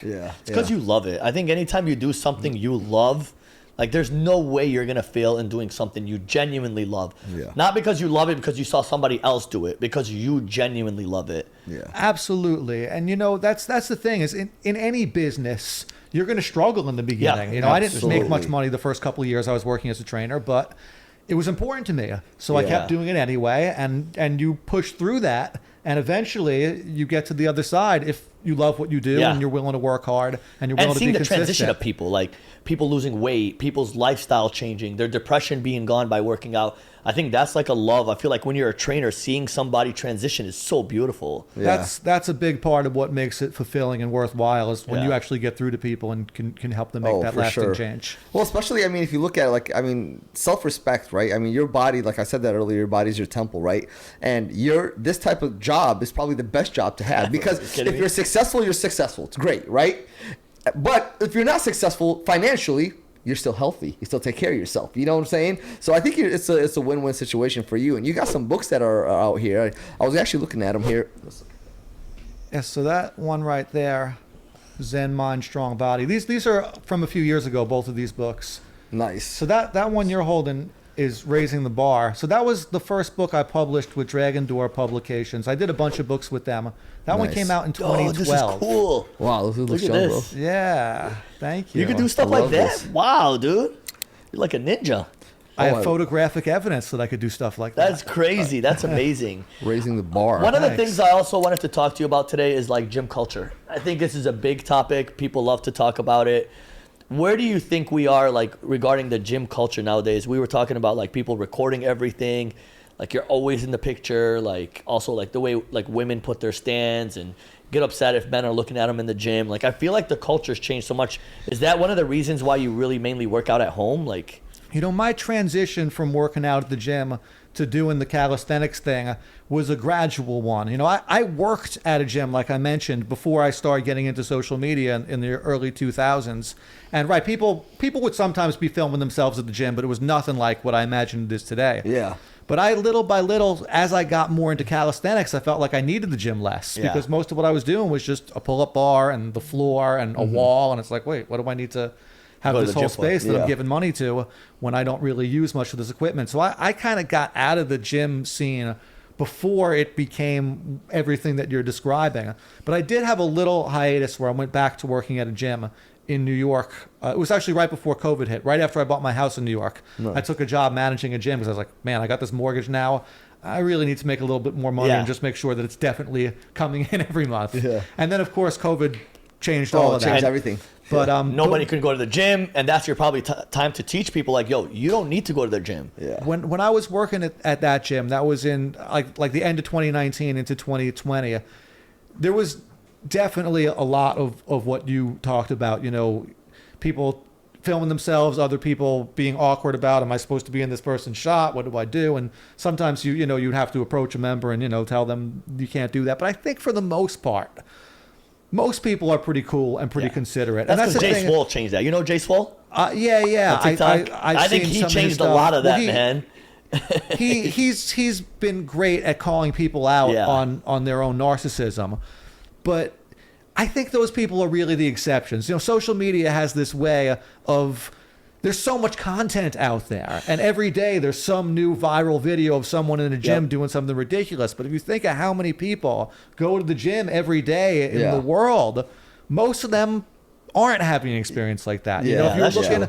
Yeah. It's because you love it. I think anytime you do something you love, like there's no way you're going to fail in doing something you genuinely love. Yeah. Not because you love it because you saw somebody else do it, because you genuinely love it. Yeah. Absolutely. And that's the thing is in any business, you're going to struggle in the beginning. Yeah, I didn't make much absolutely. money the first couple of years I was working as a trainer, but it was important to me. So I Yeah. kept doing it anyway. And you push through that. And eventually you get to the other side if you love what you do Yeah. and you're willing to work hard and you're willing And to be seeing the consistent. transition of people, like people losing weight, people's lifestyle changing, their depression being gone by working out. I think that's like a love. I feel like when you're a trainer, seeing somebody transition is so beautiful. Yeah. That's a big part of what makes it fulfilling and worthwhile is when Yeah. you actually get through to people and can help them make that for lasting sure. change. Well, especially, I mean, if you look at it, like, I mean, self-respect, right? I mean, your body, like I said that earlier, your body's your temple, right? And this type of job is probably the best job to have because kidding if me? you're successful, you're successful. It's great, right? But if you're not successful financially, you're still healthy. You still take care of yourself. You know what I'm saying? So I think it's a win-win situation for you. And you got some books that are out here. I was actually looking at them here. Yeah, so that one right there, Zen Mind, Strong Body. These are from a few years ago, both of these books. Nice. So that one you're holding is Raising the Bar. So that was the first book I published with Dragon Door Publications. I did a bunch of books with them. That one Nice. came out in Oh, 2012. this is cool. Wow, this looks Look at strong, bro. this. Yeah, thank you. You can do stuff I like love that? this. Wow, dude. You're like a ninja. I have Oh, I- photographic evidence that I could do stuff like that. That's crazy. That's amazing. Raising the bar. One of the Thanks. things I also wanted to talk to you about today is like gym culture. I think this is a big topic. People love to talk about it. Where do you think we are like regarding the gym culture nowadays? We were talking about like people recording everything, like you're always in the picture, like also like the way like women put their stands and get upset if men are looking at them in the gym. Like I feel like the culture's changed so much. Is that one of the reasons why you really mainly work out at home? Like My transition from working out at the gym to doing the calisthenics thing was a gradual one. I worked at a gym, like I mentioned, before I started getting into social media in the early 2000s. And right, people would sometimes be filming themselves at the gym, but it was nothing like what I imagined it is today. Yeah. But I, little by little, as I got more into calisthenics, I felt like I needed the gym less Yeah. because most of what I was doing was just a pull-up bar and the floor and a wall. And it's like, wait, what do I need to have Go to this the whole gym for? space that Yeah. I'm giving money to when I don't really use much of this equipment? So I kind of got out of the gym scene before it became everything that you're describing. But I did have a little hiatus where I went back to working at a gym in New York. It was actually right before COVID hit, right after I bought my house in New York. Nice. I took a job managing a gym because I was like, man, I got this mortgage now. I really need to make a little bit more money Yeah. and just make sure that it's definitely coming in every month. Yeah. And then, of course, COVID changed all Oh, of changed that. everything. But nobody can go to the gym, and that's your probably time to teach people like, yo, you don't need to go to the gym. Yeah. when I was working at that gym, that was in like the end of 2019 into 2020, there was definitely a lot of what you talked about. People filming themselves, other people being awkward about, am I supposed to be in this person's shot? What do I do? And sometimes you'd have to approach a member and tell them you can't do that. But I think for the most part, most people are pretty cool and pretty Yeah. considerate. That's and because the Jay thing. Swole changed that. You know Jay Swole? Yeah. On TikTok? I've I think seen he some of his changed a stuff. lot of Well, that, man. He's been great at calling people out Yeah. on their own narcissism, but I think those people are really the exceptions. Social media has this way of there's so much content out there, and every day there's some new viral video of someone in a gym Yep. doing something ridiculous. But if you think of how many people go to the gym every day in Yeah. the world, most of them aren't having an experience like that. Yeah, If you're that's looking true.